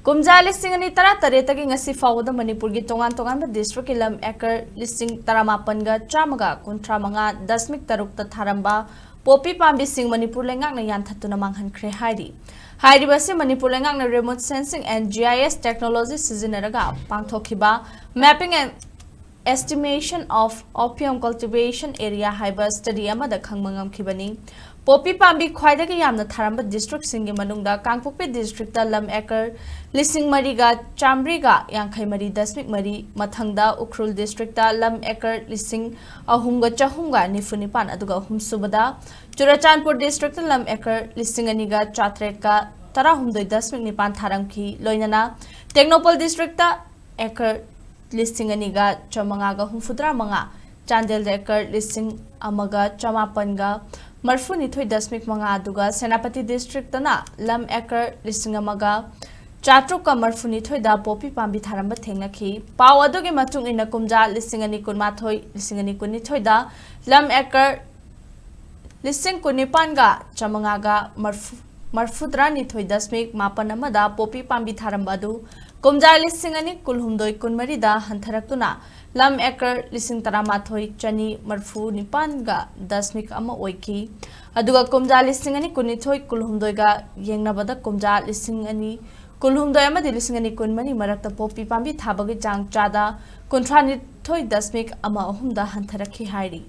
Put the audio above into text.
Kumja listing ani tara taretagi ngasi phaobada Manipur gi tongan district Lam Acre listing taramapan ga chamaga kuntra manga dasmik tarukta tharamba popi pambi sing Manipur lingakna yanthattuna manghankhre Hairi. Hairi basi Manipur lingakna remote sensing and GIS technology sizinaraga pangthokhiba mapping and estimation of opium cultivation area haiba study amada khangmangam khibani. Popi Pambi khwaidagi yamna tharamba district singi manungda Kangpokpi district ta Lam Acre Lishing mariga chambriga yankhai mari dasmik mari mathangda Ukrul district ta Lam Acre Lishing ahumga chahumga nifunipan aduga humsubada Churachandpur district ta Lam Acre Lishing aniga chatretka tarahumdoi dasmik nipan tharamki loinana Technopol district ta Acre Lishing aniga chamangaga humfudra manga Chandel Acre Lishing amaga chamapanga Marfuni Thoi Dasmik Manga Duga Senapati District Tana Lam Acre Lishing Amaga Chatruka Marfuni Thoi da Popi Pambi Tharamba Thengnaki Pau Adugi Matung in a Kumja Lishing ani Kunma Thoi Lishing ani Kuni Thoi da Lam Acre Lishing Kunipanga Chamangaga Marfudrani Thoi Dasmik Mapanamada Popi Pambi Tharambadu Kumja Lishing ani Kulhumdoi Kunmari da Hanthattuna Lam Acre Lishing Taramathoi Chani Marfu Nipanga Dasmik Ama Oiki Aduga Kumja Lishing ani Kunithoi Kulhumdoiga Yengnabada Kumja Lishing ani Kulhumdoi Amadi Lishing ani Kunmani Marakta Popi Pambi Thabagi Chang Chada Kuntrani Thoi Dasmik Ama Ohumda Hanthattkhre Hairi